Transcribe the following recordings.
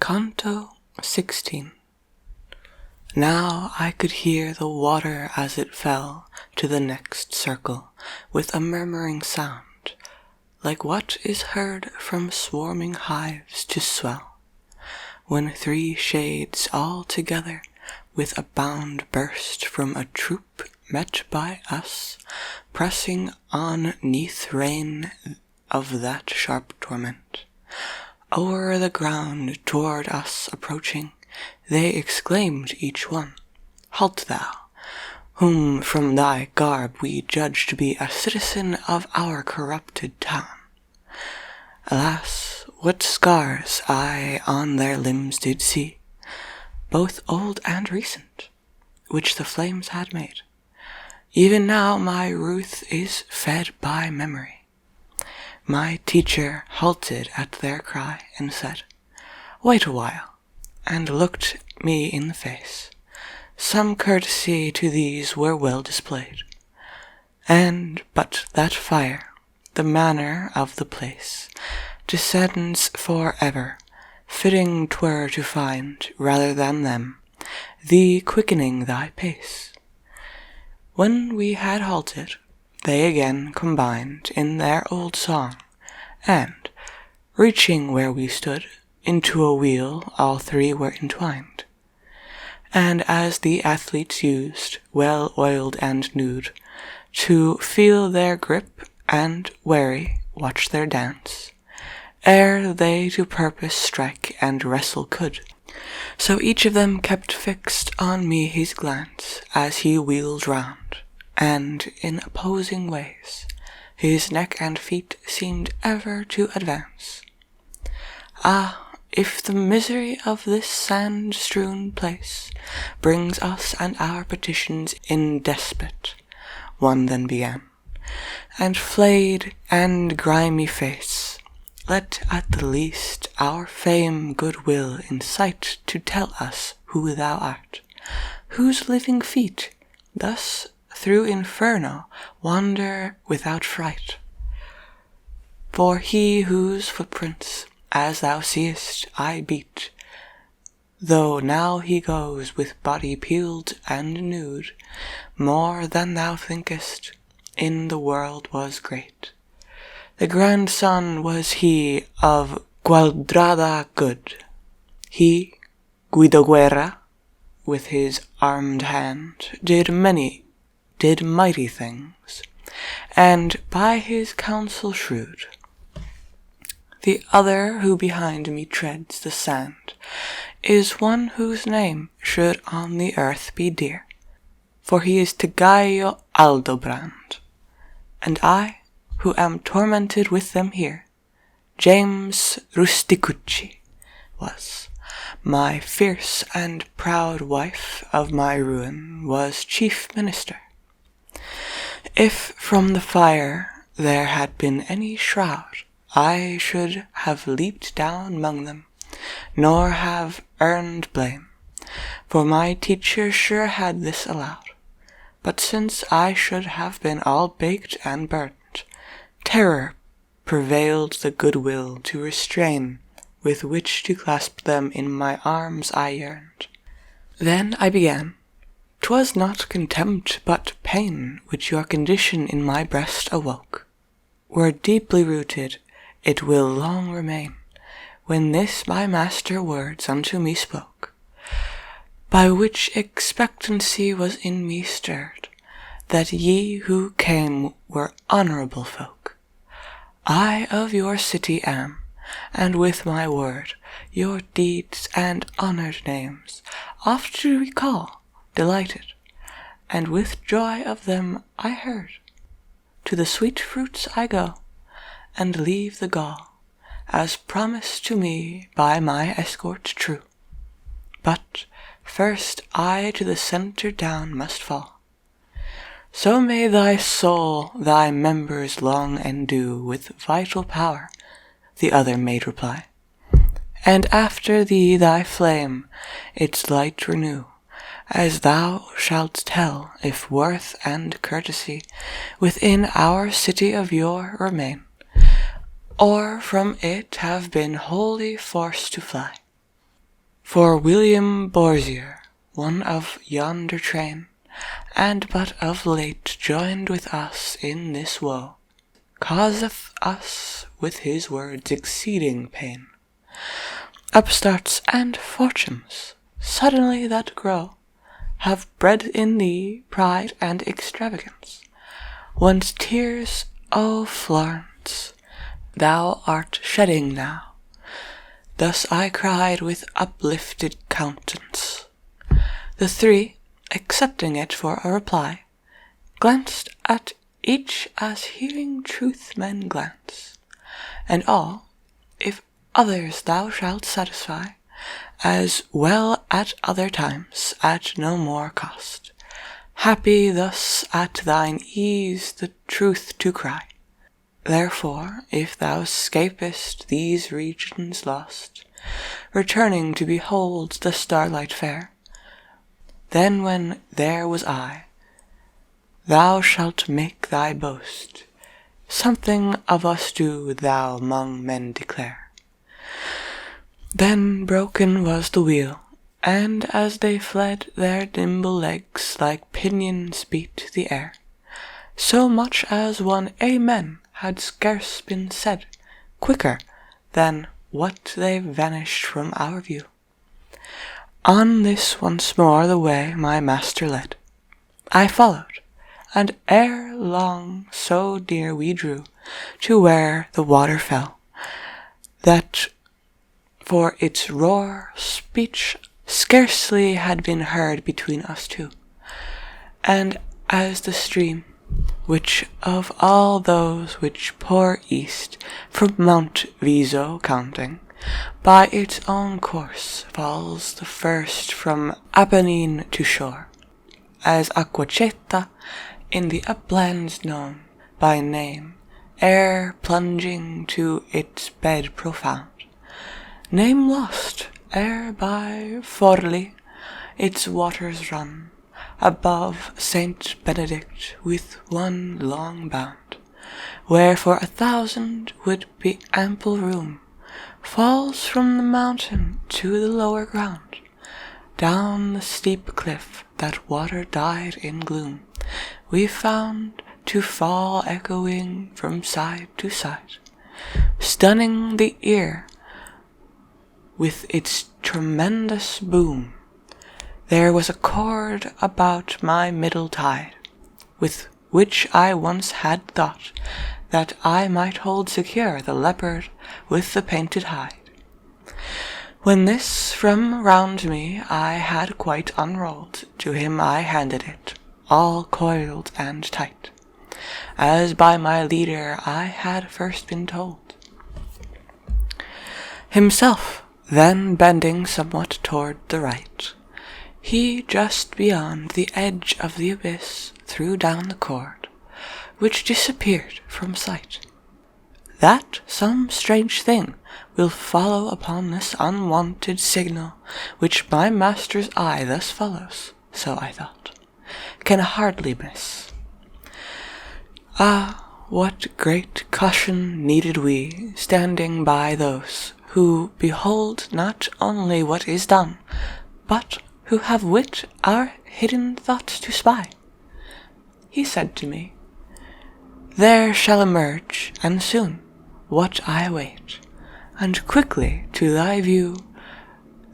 Canto 16. Now I could hear the water as it fell to the next circle with a murmuring sound, like what is heard from swarming hives to swell, when 3 shades all together with a bound burst from a troop met by us, pressing on 'neath rain of that sharp torment. O'er the ground toward us approaching, they exclaimed each one, "Halt thou, whom from thy garb we judge to be a citizen of our corrupted town." Alas, what scars I on their limbs did see, both old and recent, which the flames had made. Even now my ruth is fed by memory. My teacher halted at their cry and said, "Wait a while," and looked me in the face. Some courtesy to these were well displayed, and but that fire, the manner of the place, descends for ever, fitting 'twere to find, rather than them, thee quickening thy pace. When we had halted, they again combined in their old song, and, reaching where we stood, into a wheel all 3 were entwined. And as the athletes used, well oiled and nude, to feel their grip and, wary, watch their dance, ere they to purpose strike and wrestle could, so each of them kept fixed on me his glance as he wheeled round, and in opposing ways his neck and feet seemed ever to advance. Ah, if the misery of this sand-strewn place brings us and our petitions in despite, one then began, and flayed and grimy face, let at the least our fame goodwill incite to tell us who thou art, whose living feet thus through Inferno wander without fright. For he whose footprints, as thou seest, I beat, though now he goes with body peeled and nude, more than thou thinkest, in the world was great. The grandson was he of Gualdrada good. He, Guido Guerra, with his armed hand, did mighty things, and by his counsel shrewd. The other who behind me treads the sand is one whose name should on the earth be dear, for he is Tegaio Aldobrand, and I, who am tormented with them here, James Rusticucci, was. My fierce and proud wife of my ruin was chief minister. If from the fire there had been any shroud, I should have leaped down among them, nor have earned blame, for my teacher sure had this allowed. But since I should have been all baked and burnt, terror prevailed the goodwill to restrain, with which to clasp them in my arms I yearned. Then I began. 'Twas not contempt but pain which your condition in my breast awoke. Were deeply rooted, it will long remain, when this my master words unto me spoke, by which expectancy was in me stirred, that ye who came were honorable folk. I of your city am, and with my word, your deeds and honored names oft to recall, delighted, and with joy of them I heard. To the sweet fruits I go, and leave the gall, as promised to me by my escort true. But first I to the centre down must fall. So may thy soul thy members long endue with vital power, the other made reply, and after thee thy flame its light renew, as thou shalt tell if worth and courtesy within our city of yore remain, or from it have been wholly forced to fly. For William Borzier, one of yonder train, and but of late joined with us in this woe, causeth us with his words exceeding pain. Upstarts and fortunes, suddenly that grow, have bred in thee pride and extravagance. Once tears, O Florence, thou art shedding now. Thus I cried with uplifted countenance. The three, accepting it for a reply, glanced at each as hearing truth men glance, and all, if others thou shalt satisfy, as well at other times, at no more cost, happy thus at thine ease the truth to cry. Therefore, if thou scapest these regions lost, returning to behold the starlight fair, then when there was I, thou shalt make thy boast, something of us do thou 'mong men declare. Then broken was the wheel, and as they fled their nimble legs like pinions beat the air, so much as one amen had scarce been said, quicker than what they vanished from our view. On this once more the way my master led. I followed, and ere long so near we drew to where the water fell, that for its roar speech scarcely had been heard between us two. And as the stream, which of all those which pour east from Mount Viso counting, by its own course falls the first from Apennine to shore, as Aquacheta in the uplands known by name, ere plunging to its bed profound, name lost, ere by Forli its waters run, above Saint Benedict with one long bound, where for 1,000 would be ample room, falls from the mountain to the lower ground. Down the steep cliff that water died in gloom, we found to fall echoing from side to side, stunning the ear with its tremendous boom. There was a cord about my middle tide, with which I once had thought that I might hold secure the leopard with the painted hide. When this from round me I had quite unrolled, to him I handed it, all coiled and tight, as by my leader I had first been told. Himself then bending somewhat toward the right, he just beyond the edge of the abyss threw down the cord, which disappeared from sight. That some strange thing will follow upon this unwonted signal which my master's eye thus follows, so I thought, can hardly miss. Ah, what great caution needed we, standing by those who behold not only what is done, but who have wit our hidden thoughts to spy. He said to me, there shall emerge, and soon, what I await, and quickly to thy view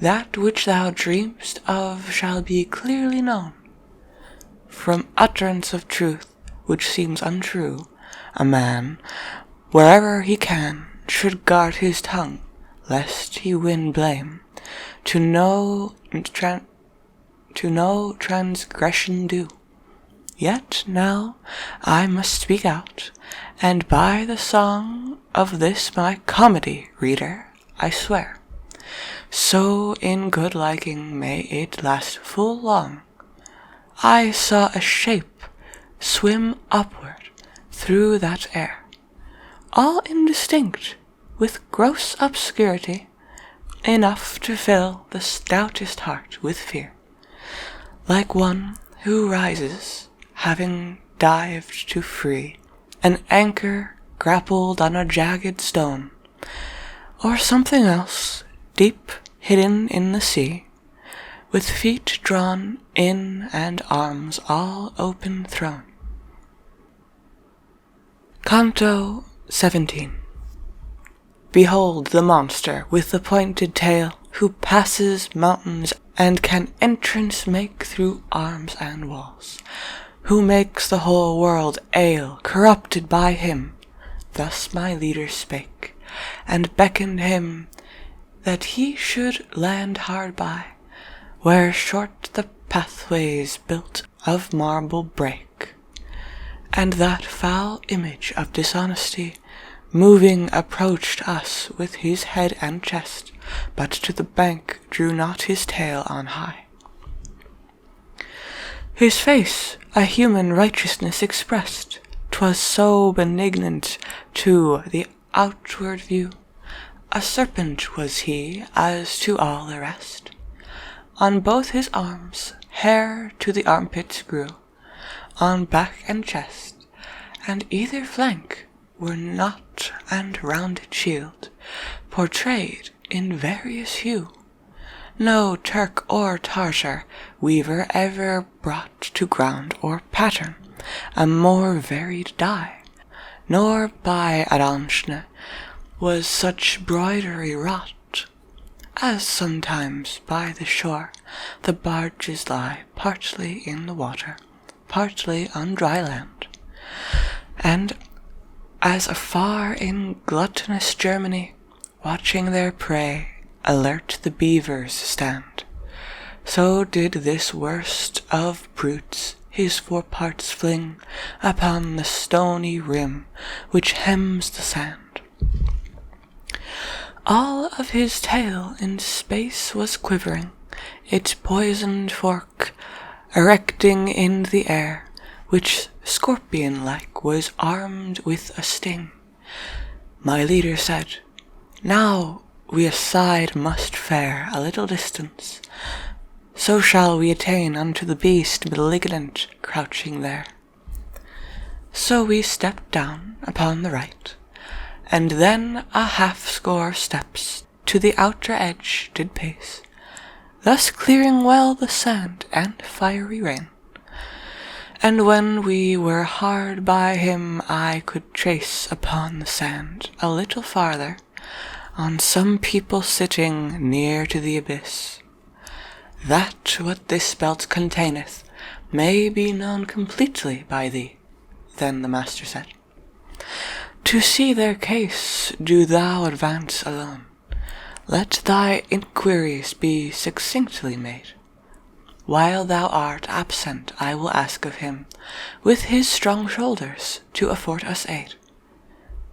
that which thou dream'st of shall be clearly known. From utterance of truth which seems untrue, a man, wherever he can, should guard his tongue, lest he win blame, to no transgression due. Yet now I must speak out, and by the song of this my comedy, reader, I swear, so in good liking may it last full long. I saw a shape swim upward through that air, all indistinct, with gross obscurity, enough to fill the stoutest heart with fear, like one who rises, having dived to free an anchor grappled on a jagged stone, or something else deep hidden in the sea, with feet drawn in and arms all open thrown. Canto 17. Behold the monster with the pointed tail, who passes mountains and can entrance make through arms and walls, who makes the whole world ail, corrupted by him. Thus my leader spake, and beckoned him that he should land hard by, where short the pathways built of marble break, and that foul image of dishonesty moving approached us with his head and chest, but to the bank drew not his tail on high. His face a human righteousness expressed, 'twas so benignant to the outward view. A serpent was he, as to all the rest. On both his arms hair to the armpits grew, on back and chest, and either flank were knot and rounded shield, portrayed in various hue. No Turk or Tartar weaver ever brought to ground or pattern a more varied dye, nor by Aranshne was such broidery wrought, as sometimes by the shore the barges lie, partly in the water, partly on dry land, and as afar in gluttonous Germany, watching their prey, alert the beavers stand, so did this worst of brutes his foreparts fling upon the stony rim which hems the sand. All of his tail in space was quivering, its poisoned fork erecting in the air, which scorpion-like was armed with a sting. My leader said, Now we aside must fare a little distance, so shall we attain unto the beast malignant crouching there. So we stepped down upon the right, and then 50 steps to the outer edge did pace, thus clearing well the sand and fiery rain. And when we were hard by him, I could trace upon the sand a little farther on some people sitting near to the abyss. That what this belt containeth may be known completely by thee, then the master said. To see their case do thou advance alone. Let thy inquiries be succinctly made. While thou art absent, I will ask of him, with his strong shoulders, to afford us aid.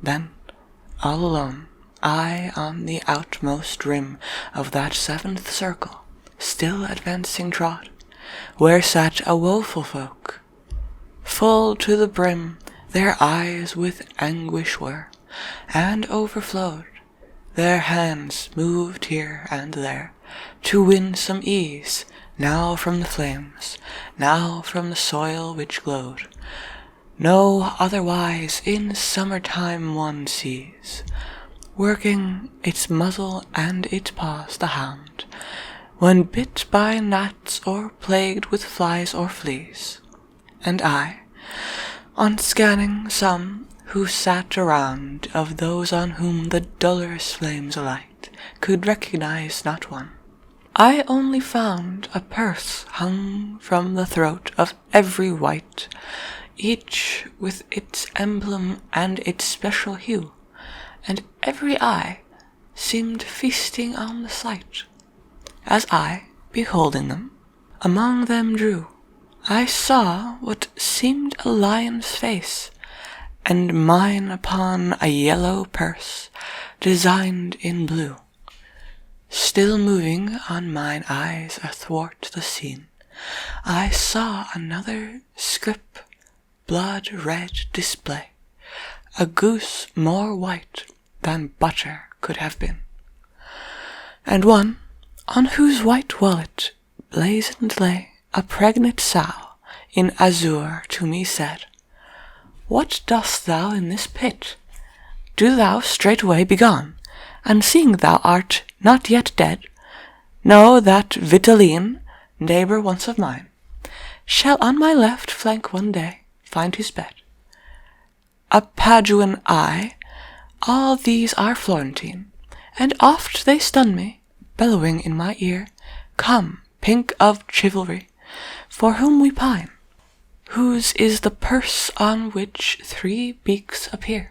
Then, all alone, I on the outmost rim of that 7th circle, still advancing trod, where sat a woeful folk. Full to the brim their eyes with anguish were, and overflowed. Their hands moved here and there, to win some ease, now from the flames, now from the soil which glowed. No otherwise in summer-time one sees, working its muzzle and its paws the hound, when bit by gnats or plagued with flies or fleas. And I, on scanning some who sat around, of those on whom the dullest flames alight, could recognize not one. I only found a purse hung from the throat of every wight, each with its emblem and its special hue, and every eye seemed feasting on the sight. As I, beholding them, among them drew, I saw what seemed a lion's face, and mine upon a yellow purse, designed in blue. Still moving on mine eyes athwart the scene, I saw another scrip, blood-red display, a goose more white than butter could have been, and one on whose white wallet blazoned lay a pregnant sow in azure to me said, What dost thou in this pit? Do thou straightway begone, and seeing thou art not yet dead, Know that Vitaline, neighbour once of mine, shall on my left flank one day find his bed. A Paduan I, all these are Florentine, and oft they stun me, bellowing in my ear, Come, pink of chivalry, for whom we pine, whose is the purse on which 3 beaks appear.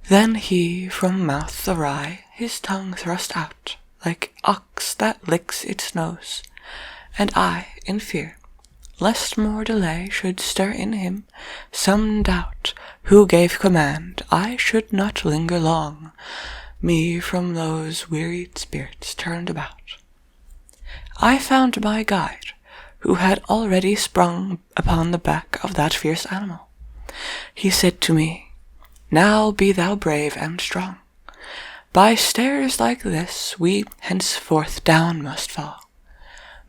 Then he from mouth awry his tongue thrust out, like ox that licks its nose, and I, in fear, lest more delay should stir in him some doubt, who gave command I should not linger long, me from those wearied spirits turned about. I found my guide, who had already sprung upon the back of that fierce animal. He said to me, Now be thou brave and strong. By stairs like this we henceforth down must fall.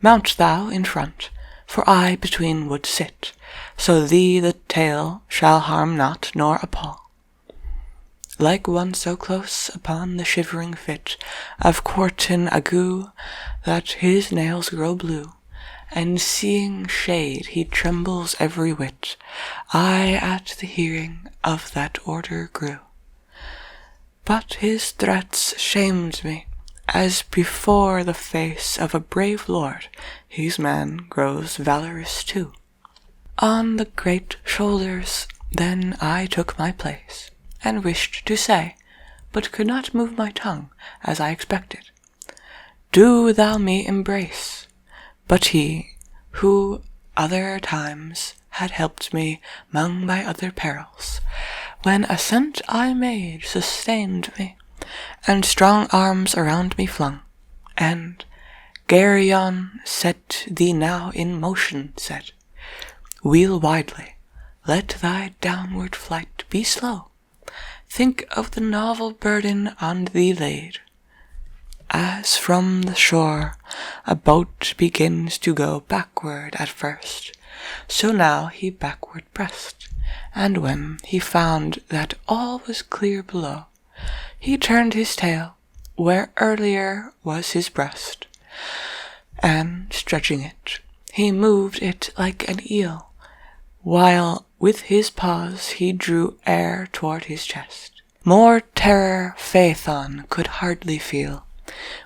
Mount thou in front, for I between would sit, so thee the tale shall harm not nor appall. Like one so close upon the shivering fit of quartan ague that his nails grow blue, and seeing shade he trembles every whit, I at the hearing of that order grew. But his threats shamed me, as before the face of a brave lord his man grows valorous too. On the great shoulders then I took my place, and wished to say, but could not move my tongue as I expected, Do thou me embrace. But he, who other times had helped me 'mong my other perils, when assent I made sustained me, and strong arms around me flung, and Geryon set thee now in motion set. Wheel widely, let thy downward flight be slow, think of the novel burden on thee laid. As from the shore a boat begins to go backward at first, so now he backward pressed, and when he found that all was clear below, he turned his tail where earlier was his breast, and stretching it, he moved it like an eel, while with his paws he drew air toward his chest. More terror Phaethon could hardly feel,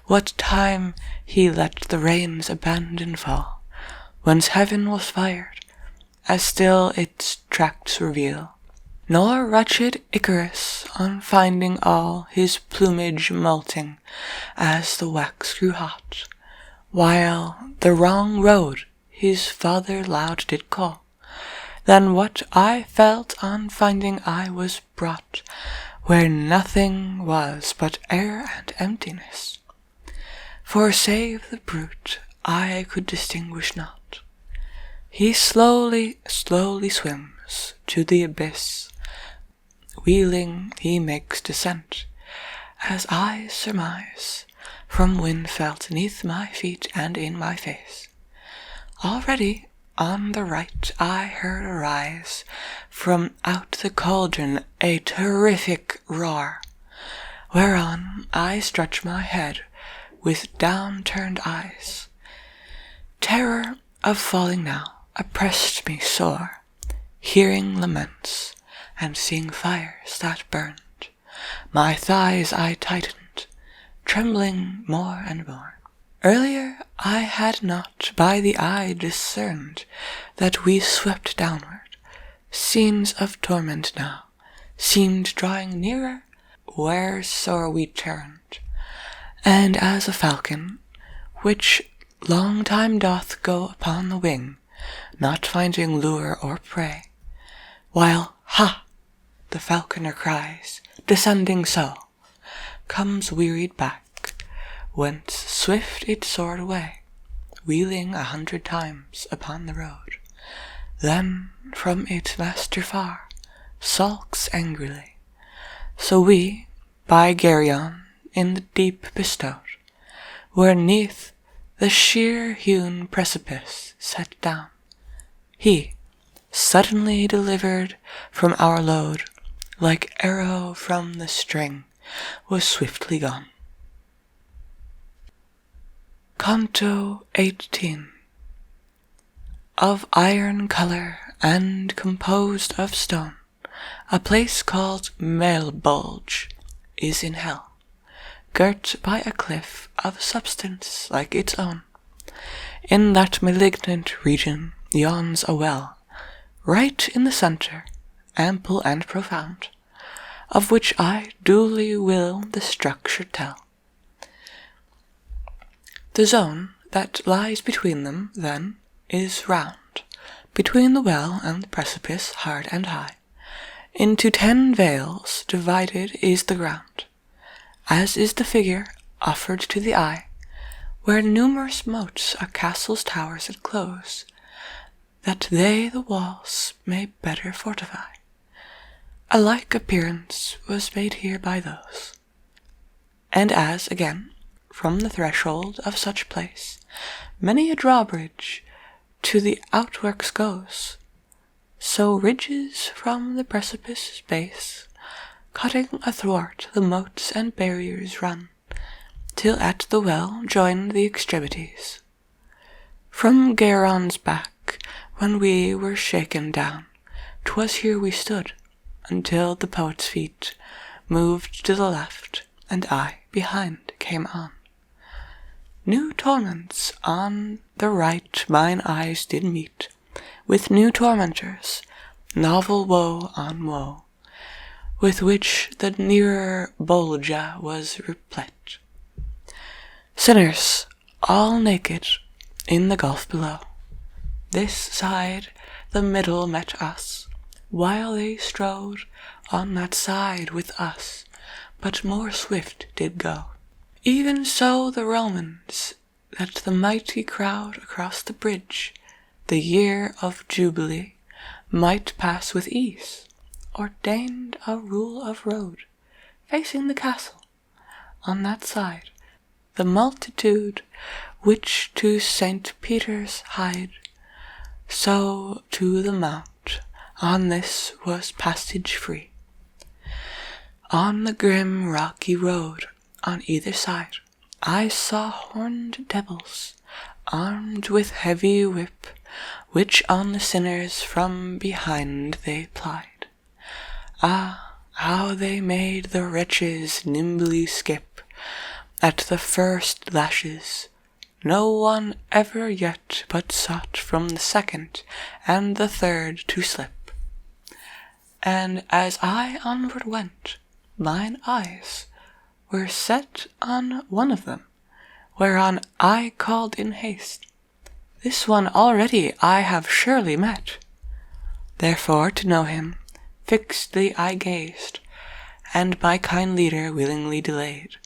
what time he let the reins abandon fall, whence heaven was fired, as still its tracts reveal. Nor wretched Icarus, on finding all his plumage molting, as the wax grew hot, while the wrong road his father loud did call, than what I felt on finding I was brought where nothing was but air and emptiness. For save the brute I could distinguish not. He slowly swims to the abyss, wheeling he makes descent, as I surmise, from wind felt 'neath my feet and in my face. Already on the right I heard arise from out the cauldron a terrific roar, whereon I stretch my head with down-turned eyes. Terror of falling now oppressed me sore, hearing laments and seeing fires that burned. My thighs I tightened, trembling more and more. Earlier I had not by the eye discerned that we swept downward. Scenes of torment now seemed drawing nearer wheresoe'er we turned, and as a falcon, which long time doth go upon the wing, not finding lure or prey, while ha! the falconer cries, descending so, comes wearied back, whence swift it soared away, wheeling 100 times upon the road. Then from its master far sulks angrily. So we, by Geryon, in the deep bestowed, where 'neath the sheer-hewn precipice set down, he, suddenly delivered from our load, like arrow from the string, was swiftly gone. Canto 18. Of iron colour and composed of stone, a place called Maelbulge is in hell, girt by a cliff of substance like its own. In that malignant region yawns a well, right in the centre, ample and profound, of which I duly will the structure tell. The zone that lies between them, then, is round, between the well and the precipice hard and high. Into 10 vales divided is the ground, as is the figure offered to the eye, where numerous moats are castles, towers, and close, that they the walls may better fortify. A like appearance was made here by those. And as, again, from the threshold of such place, many a drawbridge to the outworks goes, so ridges from the precipice's base, cutting athwart the moats and barriers run, till at the well join the extremities. From Geiron's back, when we were shaken down, 'twas here we stood, until the poet's feet moved to the left, and I behind came on. New torments on the right mine eyes did meet, with new tormentors, novel woe on woe, with which the nearer Bolgia was replete. Sinners, all naked, in the gulf below. This side the middle met us, while they strode on that side with us, but more swift did go. Even so the Romans, that the mighty crowd across the bridge, the year of Jubilee, might pass with ease, ordained a rule of road, facing the castle, on that side, the multitude which to St. Peter's hied, so to the mount, on this was passage free. On the grim rocky road, on either side, I saw horned devils, armed with heavy whip, which on the sinners from behind they plied. Ah, how they made the wretches nimbly skip at the first lashes! No one ever yet but sought from the second and the third to slip. And as I onward went, mine eyes were set on one of them, whereon I called in haste, "This one already I have surely met." Therefore, to know him, fixedly I gazed, and my kind leader willingly delayed,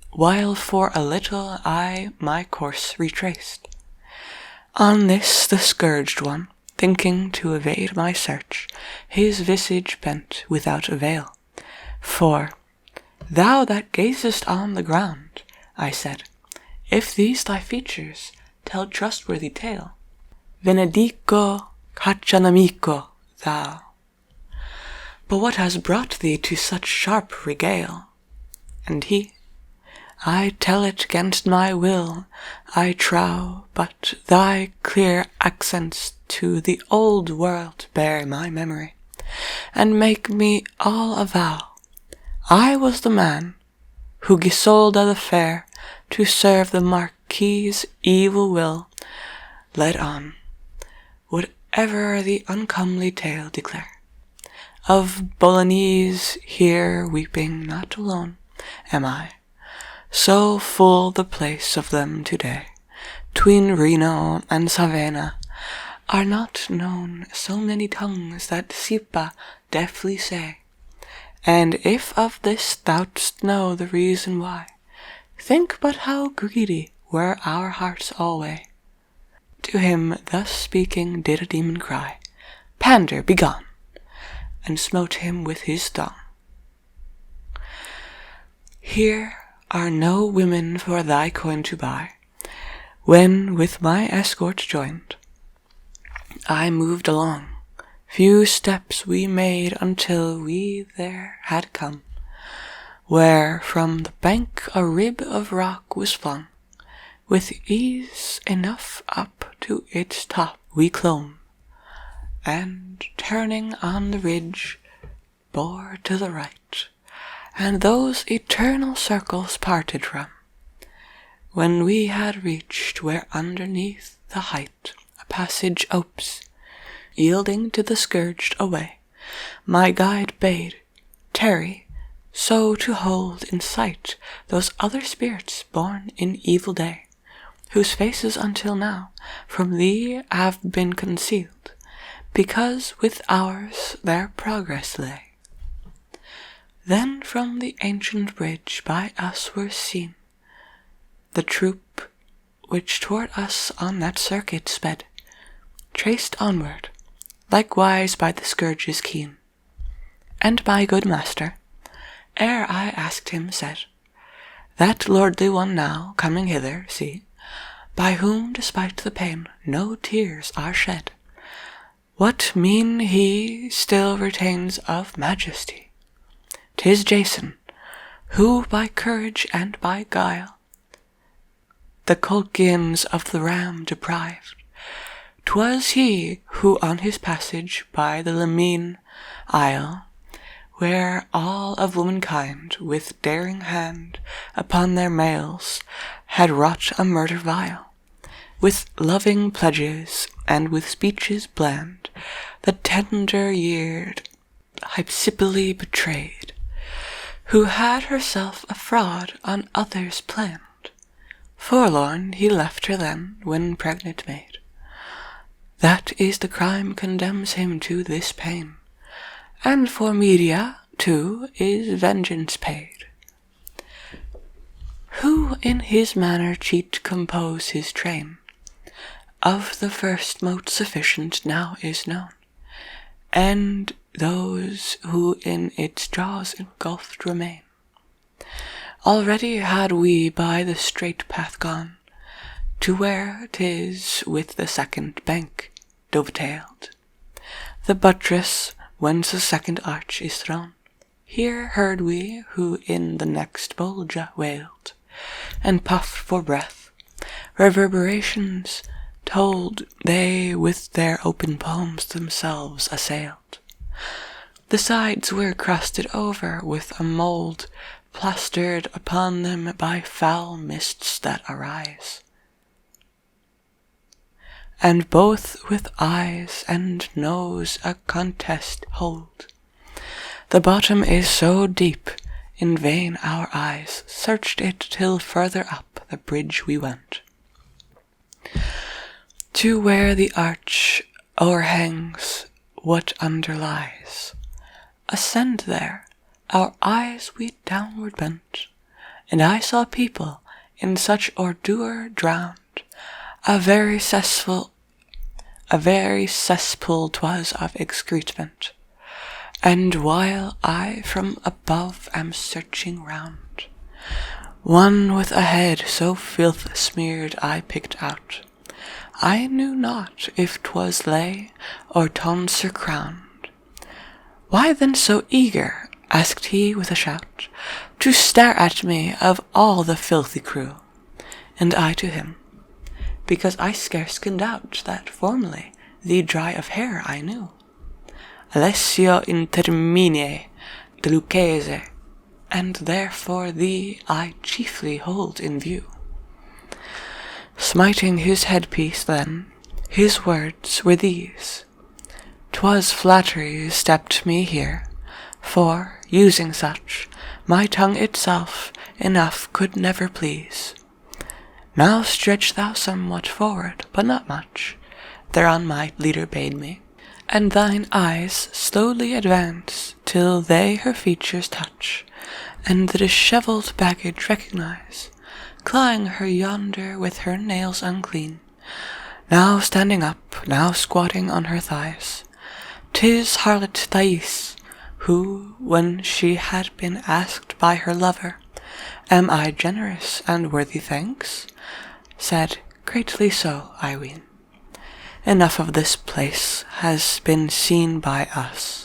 while for a little I my course retraced. On this the scourged one, thinking to evade my search, his visage bent without avail. For, "Thou that gazest on the ground," I said, "if these thy features tell trustworthy tale, venedico caccianamico thou. But what has brought thee to such sharp regale?" And he, "I tell it 'gainst my will, I trow, but thy clear accents to the old world bear my memory, and make me all avow. I was the man who Gisolda the fair, to serve the Marquis's evil will, led on, would ever the uncomely tale declare. Of Bolognese here weeping not alone am I, so full the place of them today. 'Tween Reno and Savena are not known so many tongues that Sipa deftly say. And if of this thou'dst know the reason why, think but how greedy were our hearts alway." To him thus speaking did a demon cry, "Pander, begone!" and smote him with his thong. Here are no women for thy coin to buy. When with my escort joined, I moved along. Few steps we made until we there had come, where from the bank a rib of rock was flung, With ease enough up to its top we clomb, and turning on the ridge, bore to the right, and those eternal circles parted from. When we had reached where underneath the height a passage opes, yielding to the scourged away, my guide bade tarry, so to hold in sight those other spirits born in evil day, whose faces until now from thee have been concealed, because with ours their progress lay. Then from the ancient bridge by us were seen the troop which toward us on that circuit sped, traced onward, likewise by the scourges keen. And my good master, ere I asked him, said, that lordly one now coming hither, see, by whom despite the pain no tears are shed, what mien he still retains of majesty. 'Tis Jason, who by courage and by guile the Colchians of the ram deprived. 'Twas he who on his passage by the Lemene isle, where all of womankind with daring hand upon their mails had wrought a murder vile, with loving pledges and with speeches bland, the tender-yeared Hypsipyle betrayed, who had herself a fraud on others planned. Forlorn he left her then, when pregnant made. That is the crime condemns him to this pain, and for Media, too, is vengeance paid. Who in his manner cheat compose his train, of the first mote sufficient now is known, and those who in its jaws engulfed remain. Already had we by the straight path gone, to where 'tis with the second bank dovetailed, the buttress whence the second arch is thrown. Here heard we who in the next bolgia wailed, and puffed for breath. Reverberations told they with their open palms themselves assailed. The sides were crusted over with a mould, plastered upon them by foul mists that arise, and both with eyes and nose a contest hold. The bottom is so deep, in vain our eyes searched it till further up the bridge we went, to where the arch o'erhangs what underlies. Ascend there, our eyes we downward bent, and I saw people in such ordure drowned, a very cesspool 'twas of excrement. And while I from above am searching round, one with a head so filth smeared I picked out. I knew not if 'twas lay or tonsure crowned. Why then so eager, asked he with a shout, to stare at me of all the filthy crew? And I to him, because I scarce can doubt that formerly thee dry of hair I knew. Alessio intermine de Lucchese, and therefore thee I chiefly hold in view. Smiting his headpiece then, his words were these: 'Twas flattery stepped me here, for, using such, my tongue itself enough could never please. Now stretch thou somewhat forward, but not much, thereon my leader bade me, and thine eyes slowly advance till they her features touch, and the dishevelled baggage recognize, clawing her yonder with her nails unclean, now standing up, now squatting on her thighs. 'Tis harlot Thais, who, when she had been asked by her lover, Am I generous and worthy thanks? Said, Greatly so, I ween. Enough of this place has been seen by us.